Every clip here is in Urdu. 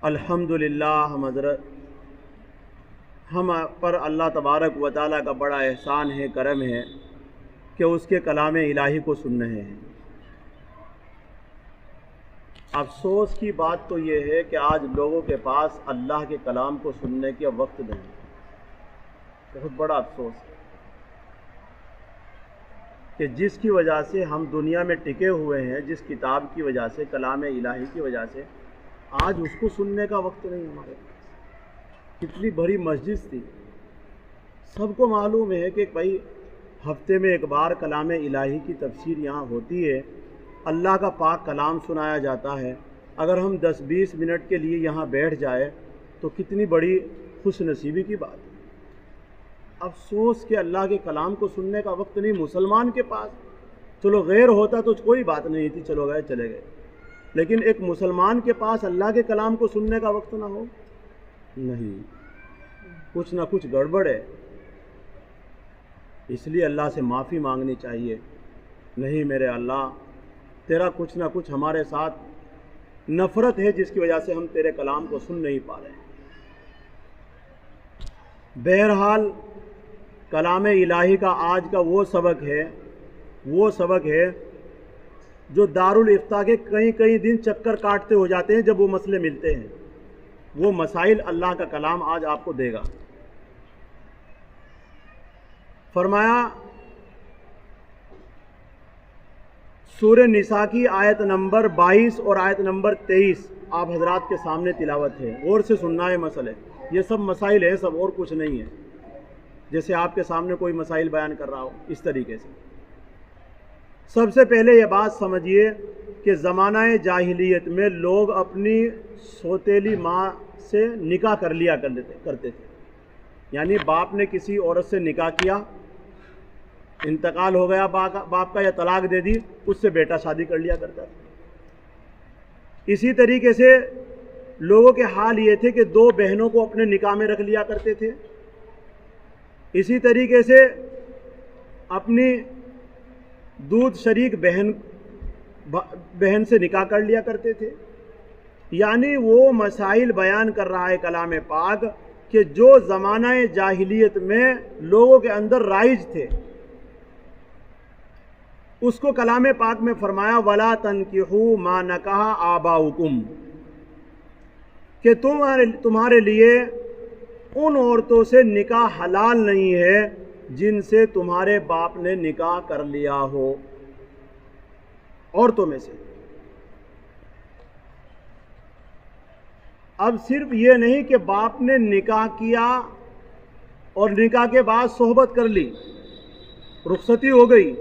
الحمدللہ ہم پر اللہ تبارک و تعالیٰ کا بڑا احسان ہے، کرم ہے کہ اس کے کلام الہی کو سن رہے ہیں۔ افسوس کی بات تو یہ ہے کہ آج لوگوں کے پاس اللہ کے کلام کو سننے کے وقت نہیں، بہت بڑا افسوس ہے کہ جس کی وجہ سے ہم دنیا میں ٹکے ہوئے ہیں، جس کتاب کی وجہ سے، کلام الہی کی وجہ سے، آج اس کو سننے کا وقت نہیں ہمارے پاس۔ کتنی بڑی مسجد تھی، سب کو معلوم ہے کہ بھائی ہفتے میں ایک بار کلام الہی کی تفسیر یہاں ہوتی ہے، اللہ کا پاک کلام سنایا جاتا ہے۔ اگر ہم 10-20 منٹ کے لیے یہاں بیٹھ جائے تو کتنی بڑی خوش نصیبی کی بات ہے۔ افسوس کہ اللہ کے کلام کو سننے کا وقت نہیں مسلمان کے پاس۔ چلو غیر ہوتا تو کوئی بات نہیں تھی، چلو گئے چلے گئے، لیکن ایک مسلمان کے پاس اللہ کے کلام کو سننے کا وقت نہ ہو، نہیں، کچھ نہ کچھ گڑبڑ ہے۔ اس لیے اللہ سے معافی مانگنی چاہیے، نہیں میرے اللہ، تیرا کچھ نہ کچھ ہمارے ساتھ نفرت ہے جس کی وجہ سے ہم تیرے کلام کو سن نہیں پا رہے ہیں۔ بہرحال کلام الہی کا آج کا وہ سبق ہے جو دارالافتاء کے کئی دن چکر کاٹتے ہو جاتے ہیں جب وہ مسئلے ملتے ہیں۔ وہ مسائل اللہ کا کلام آج آپ کو دے گا۔ فرمایا سورہ نساء کی آیت نمبر 22 اور آیت نمبر 23 آپ حضرات کے سامنے تلاوت ہے، غور سے سننا ہے مسئلے، یہ سب مسائل ہیں، سب اور کچھ نہیں ہے، جیسے آپ کے سامنے کوئی مسائل بیان کر رہا ہو اس طریقے سے۔ سب سے پہلے یہ بات سمجھیے کہ زمانہ جاہلیت میں لوگ اپنی سوتیلی ماں سے نکاح کر لیا کرتے تھے، یعنی باپ نے کسی عورت سے نکاح کیا، انتقال ہو گیا باپ کا یا طلاق دے دی، اس سے بیٹا شادی کر لیا کرتا تھا۔ اسی طریقے سے لوگوں کے حال یہ تھے کہ 2 بہنوں کو اپنے نکاح میں رکھ لیا کرتے تھے، اسی طریقے سے اپنی دودھ شریک بہن سے نکاح کر لیا کرتے تھے۔ یعنی وہ مسائل بیان کر رہا ہے کلام پاک کہ جو زمانہ جاہلیت میں لوگوں کے اندر رائج تھے، اس کو کلام پاک میں فرمایا وَلَا تَنْكِحُوا مَا نَكَحَ آبَاؤُكُمْ، کہ تمہارے لیے ان عورتوں سے نکاح حلال نہیں ہے جن سے تمہارے باپ نے نکاح کر لیا ہو، عورتوں میں سے۔ اب صرف یہ نہیں کہ باپ نے نکاح کیا اور نکاح کے بعد صحبت کر لی، رخصتی ہو گئی،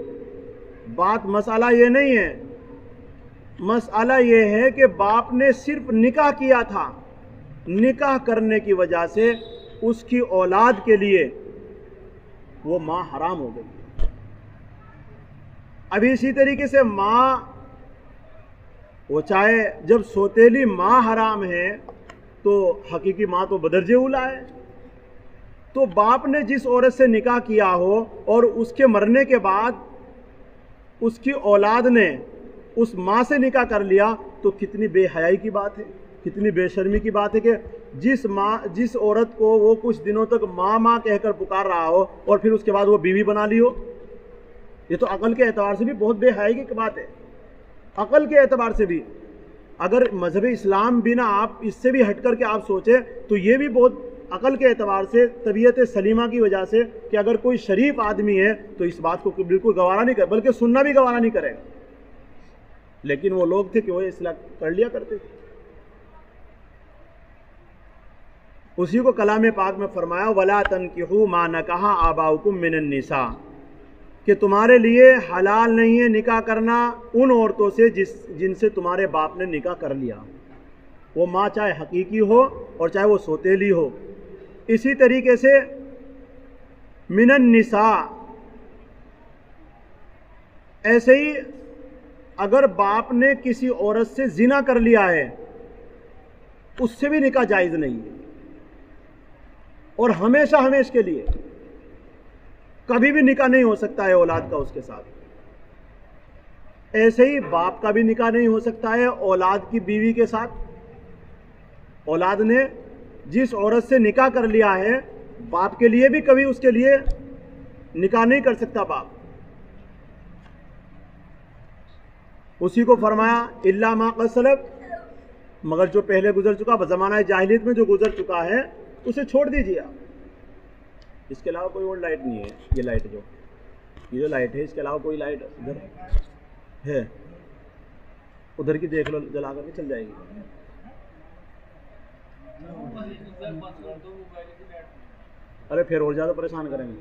مسئلہ یہ نہیں ہے، مسئلہ یہ ہے کہ باپ نے صرف نکاح کیا تھا، نکاح کرنے کی وجہ سے اس کی اولاد کے لیے وہ ماں حرام ہو گئی۔ اب اسی طریقے سے ماں، وہ چاہے جب سوتیلی ماں حرام ہے تو حقیقی ماں تو بدرجہ اولی ہے۔ تو باپ نے جس عورت سے نکاح کیا ہو اور اس کے مرنے کے بعد اس کی اولاد نے اس ماں سے نکاح کر لیا تو کتنی بے حیائی کی بات ہے، کتنی بے شرمی کی بات ہے کہ جس عورت کو وہ کچھ دنوں تک ماں کہہ کر پکار رہا ہو اور پھر اس کے بعد وہ بیوی بنا لی ہو۔ یہ تو عقل کے اعتبار سے بھی بہت بے حیائی کی بات ہے، عقل کے اعتبار سے بھی۔ اگر مذہب اسلام بھی نہ آپ اس سے بھی ہٹ کر کے آپ سوچیں تو یہ بھی بہت عقل کے اعتبار سے، طبیعت سلیمہ کی وجہ سے، کہ اگر کوئی شریف آدمی ہے تو اس بات کو بالکل گوارا نہیں کرے، بلکہ سننا بھی گوارا نہیں کرے۔ لیکن وہ لوگ تھے کہ وہ اصلاح کر لیا کرتے تھے۔ اسی کو کلام پاک میں فرمایا وَلَا تَنْكِحُوا مَا نَكَحَ آبَاؤُكُم مِّنَ النِّسَاءِ، کہ تمہارے لیے حلال نہیں ہے نکاح کرنا ان عورتوں سے جن سے تمہارے باپ نے نکاح کر لیا، وہ ماں چاہے حقیقی ہو اور چاہے وہ سوتیلی ہو۔ اسی طریقے سے من النساء، ایسے ہی اگر باپ نے کسی عورت سے زنا کر لیا ہے اس سے بھی نکاح جائز نہیں ہے، اور ہمیشہ کے لیے کبھی بھی نکاح نہیں ہو سکتا ہے اولاد کا اس کے ساتھ۔ ایسے ہی باپ کا بھی نکاح نہیں ہو سکتا ہے اولاد کی بیوی کے ساتھ۔ اولاد نے جس عورت سے نکاح کر لیا ہے باپ کے لیے بھی کبھی اس کے لیے نکاح نہیں کر سکتا باپ. اسی کو فرمایا الا ما قد سلف، مگر جو پہلے گزر چکا زمانہ جاہلیت میں جو گزر چکا ہے اسے چھوڑ دیجیے آپ. اس کے علاوہ کوئی اور لائٹ نہیں ہے. یہ لائٹ یہ جو لائٹ ہے اس کے علاوہ کوئی لائٹ ادھر ہے؟ ادھر کی دیکھ لو، جلا کر کے چل جائے گی. ارے پھر اور زیادہ پریشان کریں گے.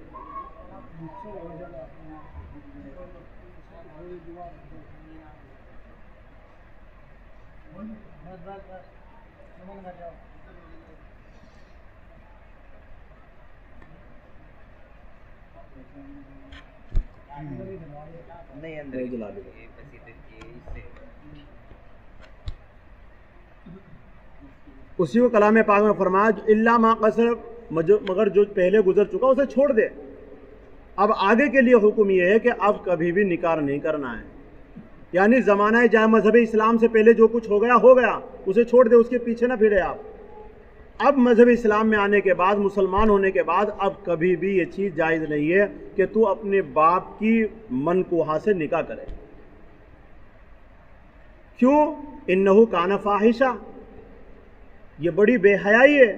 اسی کو کلام پاک میں فرمایا الا ما قد سلف، مگر جو پہلے گزر چکا اسے چھوڑ دے. اب آگے کے لیے حکم یہ ہے کہ اب کبھی بھی نکاح نہیں کرنا ہے. یعنی زمانہ جائے مذہب اسلام سے پہلے جو کچھ ہو گیا اسے چھوڑ دے، اس کے پیچھے نہ پھرے آپ. اب مذہب اسلام میں آنے کے بعد، مسلمان ہونے کے بعد، اب کبھی بھی یہ چیز جائز نہیں ہے کہ تو اپنے باپ کی منکوحہ سے نکاح کرے. کیوں؟ انہو کان فاحشہ، یہ بڑی بے حیائی ہے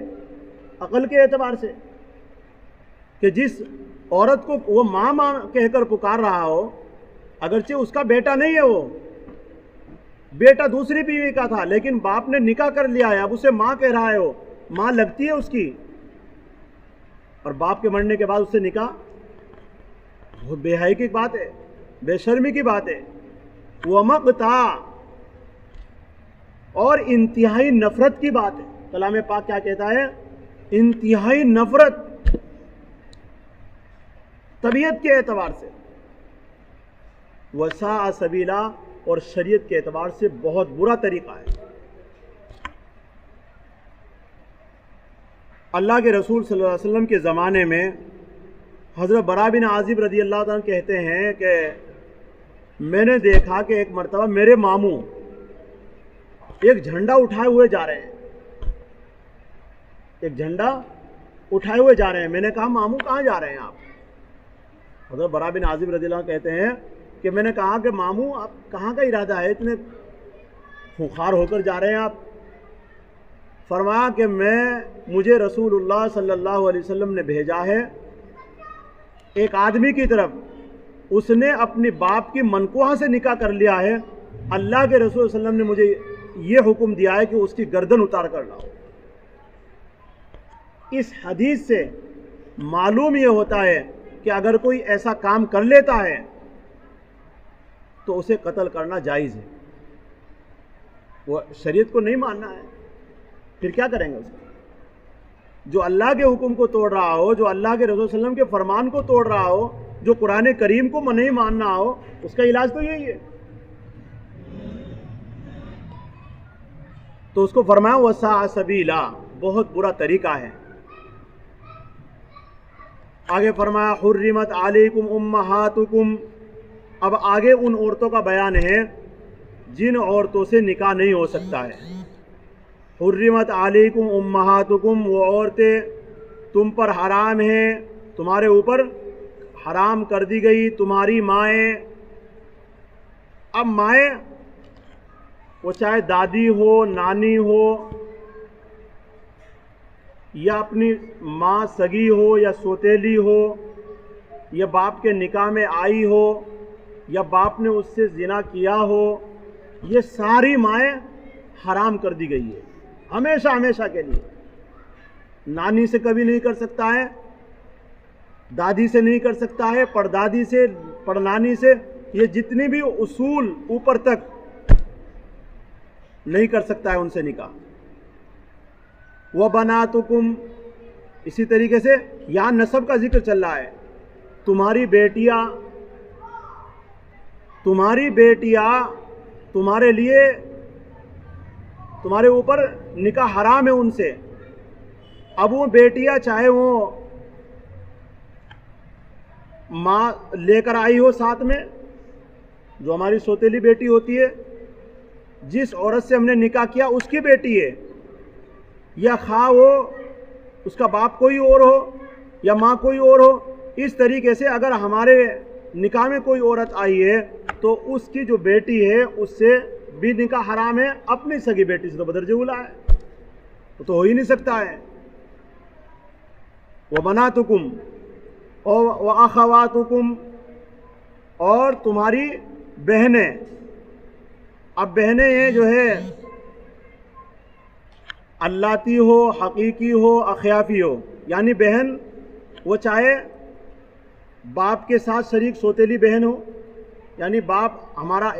عقل کے اعتبار سے کہ جس عورت کو وہ ماں ماں کہہ کر پکار رہا ہو، اگرچہ اس کا بیٹا نہیں ہے، وہ بیٹا دوسری بیوی کا تھا، لیکن باپ نے نکاح کر لیا ہے، اب اسے ماں کہہ رہا ہے، وہ ماں لگتی ہے اس کی، اور باپ کے مرنے کے بعد اس سے نکاح، بہت بے حیائی کی بات ہے، بے شرمی کی بات ہے. ومقتا، اور انتہائی نفرت کی بات ہے. کلام پاک کیا کہتا ہے؟ انتہائی نفرت طبیعت کے اعتبار سے، وساء سبیلا، اور شریعت کے اعتبار سے بہت برا طریقہ ہے. اللہ کے رسول صلی اللہ علیہ وسلم کے زمانے میں حضرت براء بن عازب رضی اللہ تعالیٰ کہتے ہیں کہ میں نے دیکھا کہ ایک مرتبہ میرے ماموں ایک جھنڈا اٹھائے ہوئے جا رہے ہیں، ایک جھنڈا اٹھائے ہوئے جا رہے ہیں. میں نے کہا ماموں کہاں جا رہے ہیں آپ؟ حضرت براء بن عازب رضی اللہ عنہ کہتے ہیں کہ میں نے کہا کہ ماموں آپ کہاں کا ارادہ ہے، اتنے خوخار ہو کر جا رہے ہیں آپ؟ فرمایا کہ مجھے رسول اللہ صلی اللہ علیہ وسلم نے بھیجا ہے ایک آدمی کی طرف، اس نے اپنی باپ کی منکوحہ سے نکاح کر لیا ہے، اللہ کے رسول صلی اللہ علیہ وسلم نے مجھے یہ حکم دیا ہے کہ اس کی گردن اتار کر لاؤ. اس حدیث سے معلوم یہ ہوتا ہے کہ اگر کوئی ایسا کام کر لیتا ہے تو اسے قتل کرنا جائز ہے. وہ شریعت کو نہیں ماننا ہے، پھر کیا کریں گے اس کو؟ جو اللہ کے حکم کو توڑ رہا ہو، جو اللہ کے رسول صلی اللہ علیہ وسلم کے فرمان کو توڑ رہا ہو، جو قرآن کریم کو نہیں ماننا ہو، اس کا علاج تو یہی ہے. تو اس کو فرمایا وساء سبیلا، بہت برا طریقہ ہے. آگے فرمایا حرمت علیکم امہاتکم، اب آگے ان عورتوں کا بیان ہے جن عورتوں سے نکاح نہیں ہو سکتا ہے. حرمت علیکم امہاتکم، وہ عورتیں تم پر حرام ہیں، تمہارے اوپر حرام کر دی گئی تمہاری مائیں. اب مائیں وہ چاہے دادی ہو، نانی ہو، یا اپنی ماں سگی ہو یا سوتیلی ہو، یا باپ کے نکاح میں آئی ہو، یا باپ نے اس سے زنا کیا ہو، یہ ساری مائیں حرام کر دی گئی ہے ہمیشہ ہمیشہ کے لیے. نانی سے کبھی نہیں کر سکتا ہے، دادی سے نہیں کر سکتا ہے، پردادی سے، پڑنانی سے، یہ جتنی بھی اصول اوپر تک نہیں کر سکتا ہے ان سے نکاح. وَبَنَاتُكُمْ، اسی طریقے سے یہاں نسب کا ذکر چل رہا ہے. تمہاری بیٹیاں تمہارے لیے، تمہارے اوپر نکاح حرام ہے ان سے. اب وہ بیٹیاں چاہے وہ ماں لے کر آئی ہو ساتھ میں، جو ہماری سوتیلی بیٹی ہوتی ہے، جس عورت سے ہم نے نکاح کیا اس کی بیٹی ہے، یا خواہ وہ اس کا باپ کوئی اور ہو یا ماں کوئی اور ہو، اس طریقے سے اگر ہمارے نکاح میں کوئی عورت آئی ہے تو اس کی جو بیٹی ہے اس سے بھی نکاح حرام ہے، اپنی سگی بیٹی سے تو بدرجہ اولا ہے، وہ تو ہو ہی نہیں سکتا ہے۔ وَبَنَاتُكُمْ وَأَخَوَاتُكُمْ، اور تمہاری بہنیں۔ اب بہنیں یہ جو ہے اللاتی ہو، حقیقی ہو، اخیافی ہو، یعنی بہن وہ چاہے باپ کے ساتھ شریک سوتیلی بہن ہو، یعنی ہمارا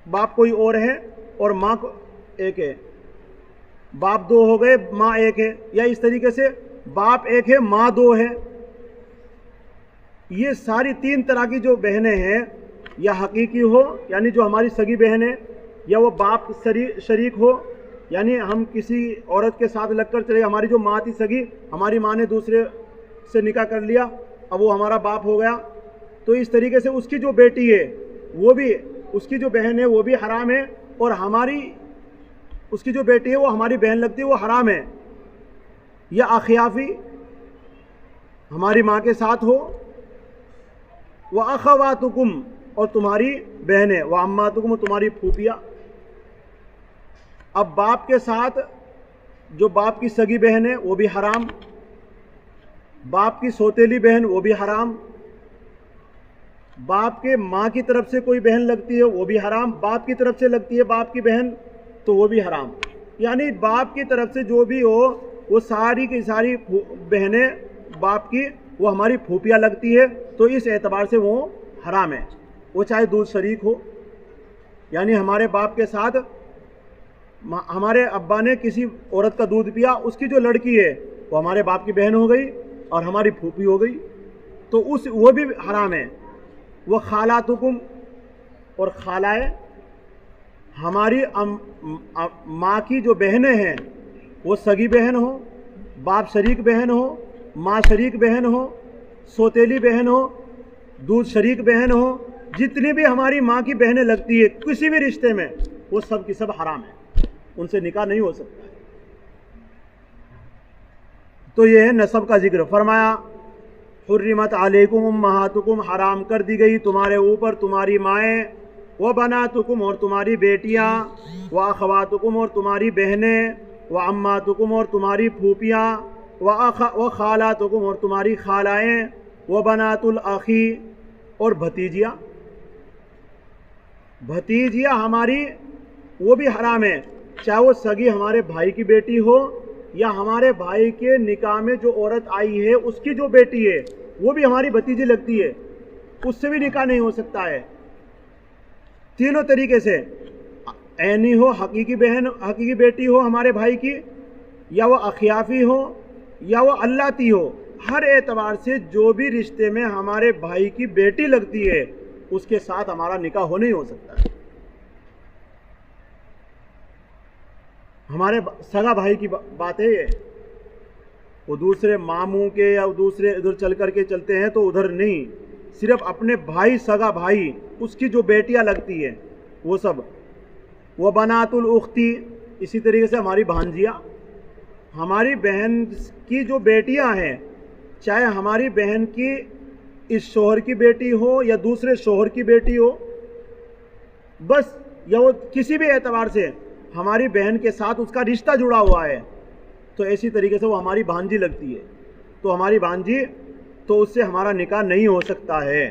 باپ کوئی اور ہے اور ماں ایک ہے، باپ دو ہو گئے ماں ایک ہے، یا اس طریقے سے باپ ایک ہے ماں دو ہے، یہ ساری تین طرح کی جو بہنیں ہیں، یا حقیقی ہو یعنی جو ہماری سگی بہن ہے، یا وہ باپ شریک ہو یعنی ہم کسی عورت کے ساتھ لگ کر چلے، ہماری جو ماں تھی سگی، ہماری ماں نے دوسرے سے نکاح کر لیا، اب وہ ہمارا باپ ہو گیا، تو اس طریقے سے اس کی جو بیٹی ہے وہ بھی، اس کی جو بہن ہے وہ بھی حرام ہے، اور اس کی جو بیٹی ہے وہ ہماری بہن لگتی ہے، وہ حرام ہے۔ یا اخیافی ہماری ماں کے ساتھ ہو، وَأَخَوَاتُكُمْ، اور تمہاری بہنیں، وَعَمَّاتُكُمْ، اور تمہاری پھوپھیاں۔ اب باپ کے ساتھ جو باپ کی سگی بہن ہے وہ بھی حرام، باپ کی سوتیلی بہن وہ بھی حرام، باپ کے ماں کی طرف سے کوئی بہن لگتی ہے وہ بھی حرام، باپ کی طرف سے لگتی ہے باپ کی بہن تو وہ بھی حرام، یعنی باپ کی طرف سے جو بھی ہو وہ ساری کی ساری بہنیں باپ کی وہ ہماری پھوپھیاں لگتی ہے، تو اس اعتبار سے وہ حرام ہے، وہ چاہے دودھ شریک ہو، یعنی ہمارے باپ کے ساتھ ہمارے ابا نے کسی عورت کا دودھ پیا، اس کی جو لڑکی ہے وہ ہمارے باپ کی بہن ہو گئی اور ہماری پھوپھی ہو گئی، تو وہ بھی حرام ہے۔ وہ خالاتکم، اور خالائے ہماری ماں کی جو بہنیں ہیں وہ سگی بہن ہو، باپ شریک بہن ہو، ماں شریک بہن ہو، سوتیلی بہن ہو، دودھ شریک بہن ہو، جتنی بھی ہماری ماں کی بہنیں لگتی ہے کسی بھی رشتے میں، وہ سب کی سب حرام ہے، ان سے نکاح نہیں ہو سکتا ہے۔ تو یہ ہے نسب کا ذکر، فرمایا حرمت علیکم امہاتکم، حرام کر دی گئی تمہارے اوپر تمہاری مائیں، وبناتکم، اور تمہاری بیٹیاں، واخواتکم، اور تمہاری بہنیں، وعماتکم، اور تمہاری پھوپھیاں، وخالاتکم، اور تمہاری خالائیں، وبنات الاخی، اور بھتیجیاں ہماری وہ بھی حرام ہے، چاہے وہ سگی ہمارے بھائی کی بیٹی ہو یا ہمارے بھائی کے نکاح میں جو عورت آئی ہے اس کی جو بیٹی ہے وہ بھی ہماری بھتیجی لگتی ہے، اس سے بھی نکاح نہیں ہو سکتا ہے۔ تینوں طریقے سے، عینی ہو، حقیقی بیٹی ہو ہمارے بھائی کی، یا وہ اخیافی ہو یا وہ اللاتی ہو، ہر اعتبار سے جو بھی رشتے میں ہمارے بھائی کی بیٹی لگتی ہے اس کے ساتھ ہمارا نکاح ہو نہیں ہو سکتا ہے۔ ہمارے سگا بھائی کی بات ہے یہ، وہ دوسرے ماموں کے یا دوسرے ادھر چل کر کے چلتے ہیں تو ادھر نہیں، صرف اپنے بھائی، سگا بھائی، اس کی جو بیٹیاں لگتی ہیں وہ سب۔ وہ بنات الاختی، اسی طریقے سے ہماری بھانجیاں، ہماری بہن کی جو بیٹیاں ہیں، چاہے ہماری بہن کی اس شوہر کی بیٹی ہو یا دوسرے شوہر کی بیٹی ہو، بس، یا وہ کسی بھی اعتبار سے ہماری بہن کے ساتھ اس کا رشتہ جڑا ہوا ہے تو ایسی طریقے سے وہ ہماری بھانجی لگتی ہے، تو ہماری بھانجی، تو اس سے ہمارا نکاح نہیں ہو سکتا ہے۔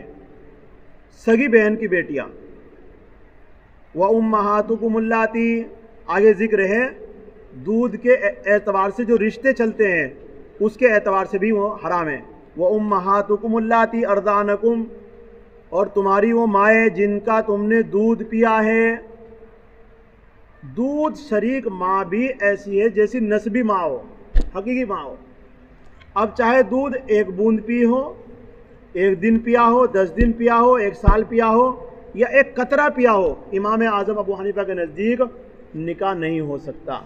سگی بہن کی بیٹیاں، وَأُمَّهَاتُكُمُ اللَّاتِي، آگے ذکر ہے دودھ کے اعتبار سے جو رشتے چلتے ہیں اس کے اعتبار سے بھی وہ حرام ہے۔ وَأُمَّهَاتُكُمُ اللَّاتِي أَرْضَعْنَكُمْ، اور تمہاری وہ مائیں جن کا تم نے دودھ پیا ہے۔ دودھ شریک ماں بھی ایسی ہے جیسی نسبی ماں ہو، حقیقی ماں ہو۔ اب چاہے دودھ ایک بوند پی ہو، ایک دن پیا ہو، 10 دن پیا ہو، 1 سال پیا ہو، یا ایک قطرہ پیا ہو، امام اعظم ابو حنیفہ کے نزدیک نکاح نہیں ہو سکتا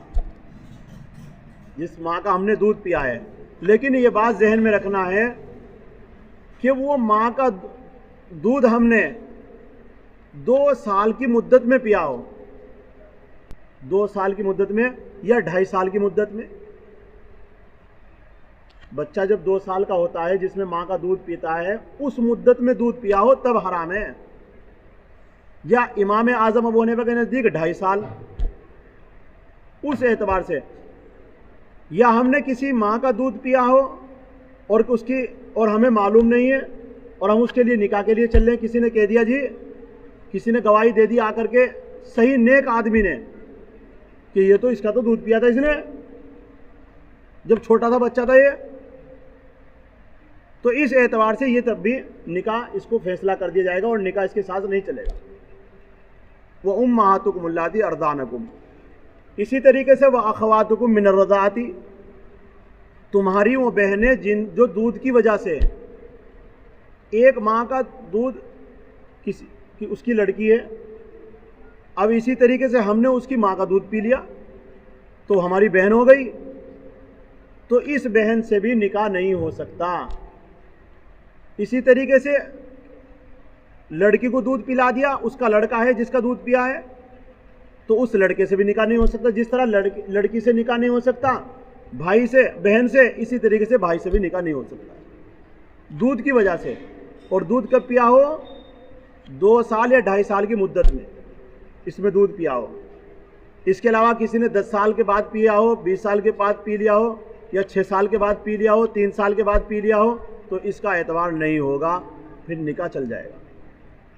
جس ماں کا ہم نے دودھ پیا ہے۔ لیکن یہ بات ذہن میں رکھنا ہے کہ وہ ماں کا دودھ ہم نے 2 سال کی مدت میں پیا ہو، 2 سال کی مدت میں یا 2.5 سال کی مدت میں؟ بچہ جب 2 سال کا ہوتا ہے جس میں ماں کا دودھ پیتا ہے اس مدت میں دودھ پیا ہو تب حرام ہے، یا امام اعظم ابو حنیفہ کے نزدیک 2.5 سال اس اعتبار سے، یا ہم نے کسی ماں کا دودھ پیا ہو اور ہمیں معلوم نہیں ہے اور ہم اس کے لیے نکاح کے لیے چل رہے ہیں، کسی نے کہہ دیا جی، کسی نے گواہی دے دی آ کر کے صحیح نیک آدمی نے کہ یہ تو اس کا تو دودھ پیا تھا اس نے جب چھوٹا تھا بچہ تھا یہ، تو اس اعتبار سے یہ تب بھی نکاح اس کو فیصلہ کر دیا جائے گا اور نکاح اس کے ساتھ نہیں چلے گا۔ وَأُمَّهَاتُكُمُ اللَّاتِي أَرْضَعْنَكُمْ، اسی طریقے سے وَأَخَوَاتُكُم مِّنَ الرَّضَاعَةِ، تمہاری وہ بہنیں جو دودھ کی وجہ سے، ایک ماں کا دودھ اس کی لڑکی ہے، اب اسی طریقے سے ہم نے اس کی ماں کا دودھ پی لیا تو ہماری بہن ہو گئی، تو اس بہن سے بھی نکاح نہیں ہو سکتا۔ اسی طریقے سے لڑکی کو دودھ پلا دیا، اس کا لڑکا ہے جس کا دودھ پیا ہے، تو اس لڑکے سے بھی نکاح نہیں ہو سکتا، جس طرح لڑکی سے نکاح نہیں ہو سکتا بھائی سے، بہن سے، اسی طریقے سے بھائی سے بھی نکاح نہیں ہو سکتا دودھ کی وجہ سے۔ اور دودھ کب پیا ہو؟ 2 سال یا 2.5 سال کی مدت میں اس میں دودھ پیا ہو۔ اس کے علاوہ کسی نے 10 سال کے بعد پیا ہو، 20 سال کے بعد پی لیا ہو، یا 6 سال کے بعد پی لیا ہو، 3 سال کے بعد پی لیا ہو، تو اس کا اعتبار نہیں ہوگا، پھر نکاح چل جائے گا۔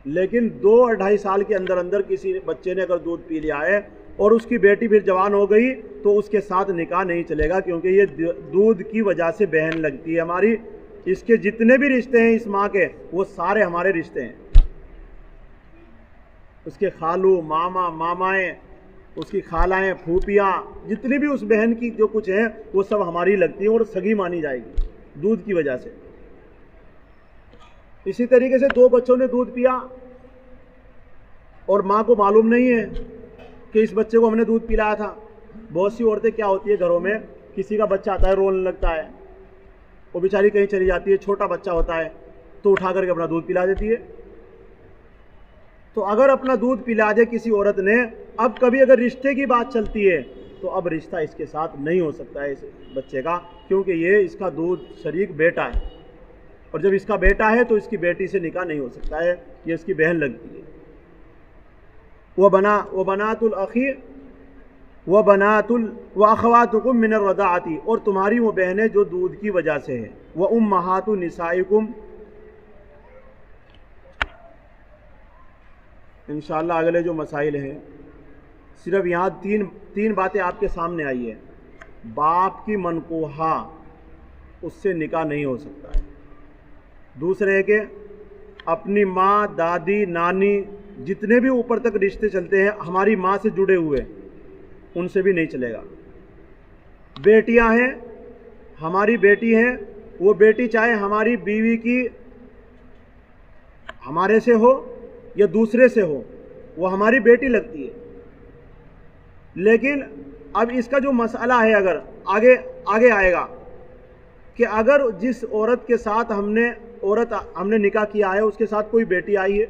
لیکن 2 اور 2.5 سال کے اندر کسی بچے نے اگر دودھ پی لیا ہے اور اس کی بیٹی پھر جوان ہو گئی تو اس کے ساتھ نکاح نہیں چلے گا، کیونکہ یہ دودھ کی وجہ سے بہن لگتی ہے ہماری۔ اس کے جتنے بھی رشتے ہیں اس ماں کے وہ سارے ہمارے رشتے ہیں، اس کے خالو، ماما، مامائیں، اس کی خالائیں، پھوپھیاں، جتنی بھی اس بہن کی جو کچھ ہیں وہ سب ہماری لگتی ہیں اور سگی مانی جائے گی دودھ کی وجہ سے۔ اسی طریقے سے 2 بچوں نے دودھ پیا اور ماں کو معلوم نہیں ہے کہ اس بچے کو ہم نے دودھ پلایا تھا۔ بہت سی عورتیں کیا ہوتی ہے گھروں میں، کسی کا بچہ آتا ہے رونے لگتا ہے، وہ بیچاری کہیں چلی جاتی ہے، چھوٹا بچہ ہوتا ہے تو اٹھا کر کے اپنا دودھ پلا دیتی ہے۔ تو اگر اپنا دودھ پلا دے کسی عورت نے، اب کبھی اگر رشتے کی بات چلتی ہے تو اب رشتہ اس کے ساتھ نہیں ہو سکتا ہے اس بچے کا، کیونکہ یہ اس کا دودھ شریک بیٹا ہے، اور جب اس کا بیٹا ہے تو اس کی بیٹی سے نکاح نہیں ہو سکتا ہے، یہ اس کی بہن لگتی ہے۔ وَبَنَاتُ الْأَخِي وَأَخَوَاتُكُم مِّنَ الرَّضَاعَةِ، اور تمہاری وہ بہنیں جو دودھ کی وجہ سے ہیں۔ وَأُمَّهَاتُ نِسَائِكُمْ، انشاءاللہ اگلے جو مسائل ہیں صرف یہاں تین باتیں آپ کے سامنے آئی ہیں۔ باپ کی منکوحہ، اس سے نکاح نہیں ہو سکتا ہے۔ دوسرے کہ اپنی ماں، دادی، نانی، جتنے بھی اوپر تک رشتے چلتے ہیں ہماری ماں سے جڑے ہوئے، ان سے بھی نہیں چلے گا۔ بیٹیاں ہیں، ہماری بیٹی ہیں، وہ بیٹی چاہے ہماری بیوی کی ہمارے سے ہو یا دوسرے سے ہو، وہ ہماری بیٹی لگتی ہے۔ لیکن اب اس کا جو مسئلہ ہے اگر آگے آئے گا کہ اگر جس عورت کے ساتھ ہم نے نکاح کیا ہے اس کے ساتھ کوئی بیٹی آئی ہے،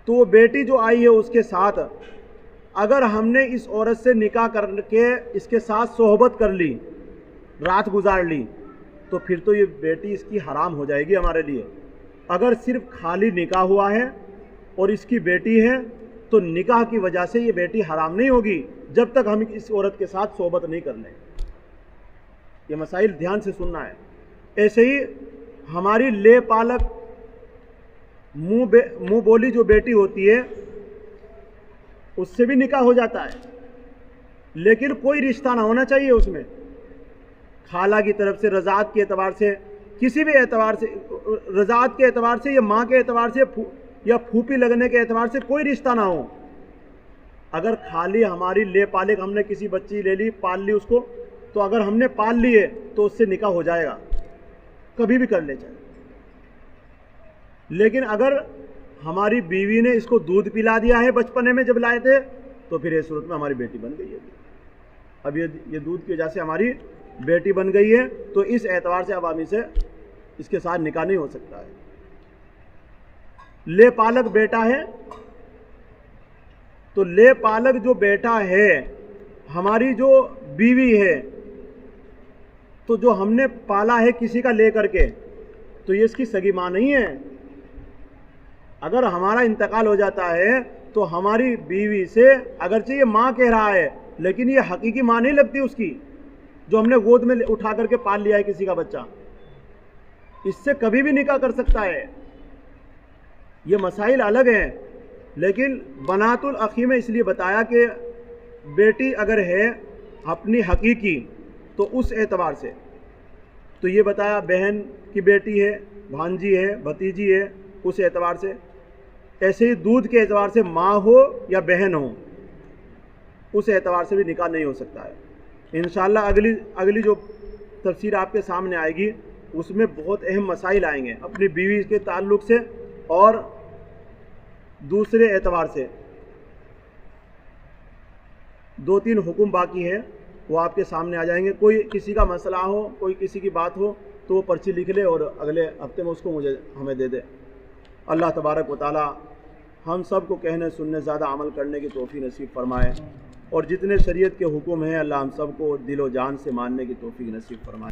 تو وہ بیٹی جو آئی ہے اس کے ساتھ اگر ہم نے اس عورت سے نکاح کر کے اس کے ساتھ صحبت کر لی، رات گزار لی، تو پھر تو یہ بیٹی اس کی حرام ہو جائے گی ہمارے لیے۔ اگر صرف خالی نکاح ہوا ہے اور اس کی بیٹی ہے تو نکاح کی وجہ سے یہ بیٹی حرام نہیں ہوگی جب تک ہم اس عورت کے ساتھ صحبت نہیں کر لیں۔ یہ مسائل دھیان سے سننا ہے۔ ایسے ہی ہماری لے پالک منہ بولی جو بیٹی ہوتی ہے اس سے بھی نکاح ہو جاتا ہے، لیکن کوئی رشتہ نہ ہونا چاہیے اس میں، خالہ کی طرف سے، رضاعت کے اعتبار سے، کسی بھی اعتبار سے، رضاعت کے اعتبار سے یا ماں کے اعتبار سے یا پھوپھی لگنے کے اعتبار سے کوئی رشتہ نہ ہو۔ اگر خالی ہماری لے پالک ہم نے کسی بچی لے لی، پال لی اس کو، تو اگر ہم نے پال لی ہے تو اس سے نکاح ہو جائے گا، کبھی بھی کر لے چاہے۔ لیکن اگر ہماری بیوی نے اس کو دودھ پلا دیا ہے بچپنے میں جب لائے تھے، تو پھر اس صورت میں ہماری بیٹی بن گئی ہے۔ اب یہ دودھ کی وجہ سے ہماری بیٹی بن گئی ہے، تو اس اعتبار سے عوامی سے اس کے ساتھ نکاح نہیں ہو سکتا ہے۔ لے پالک بیٹا ہے، تو لے پالک جو بیٹا ہے ہماری جو بیوی ہے تو جو ہم نے پالا ہے کسی کا لے کر کے، تو یہ اس کی سگی ماں نہیں ہے۔ اگر ہمارا انتقال ہو جاتا ہے تو ہماری بیوی سے اگرچہ یہ ماں کہہ رہا ہے لیکن یہ حقیقی ماں نہیں لگتی اس کی، جو ہم نے گود میں اٹھا کر کے پال لیا ہے کسی کا بچہ، اس سے کبھی بھی نکاح کر سکتا ہے۔ یہ مسائل الگ ہیں، لیکن بنات الاخی میں اس لیے بتایا کہ بیٹی اگر ہے اپنی حقیقی تو اس اعتبار سے، تو یہ بتایا بہن کی بیٹی ہے، بھانجی ہے، بھتیجی ہے، اس اعتبار سے۔ ایسے ہی دودھ کے اعتبار سے ماں ہو یا بہن ہو، اس اعتبار سے بھی نکاح نہیں ہو سکتا ہے۔ انشاءاللہ اگلی جو تفسیر آپ کے سامنے آئے گی اس میں بہت اہم مسائل آئیں گے اپنی بیوی کے تعلق سے اور دوسرے اعتبار سے۔ 2-3 حکم باقی ہیں، وہ آپ کے سامنے آ جائیں گے۔ کوئی کسی کا مسئلہ ہو، کوئی کسی کی بات ہو تو وہ پرچی لکھ لے اور اگلے ہفتے میں اس کو ہمیں دے دے۔ اللہ تبارک و تعالی ہم سب کو کہنے سننے زیادہ عمل کرنے کی توفیق نصیب فرمائے، اور جتنے شریعت کے حکم ہیں اللہ ہم سب کو دل و جان سے ماننے کی توفیق نصیب فرمائے۔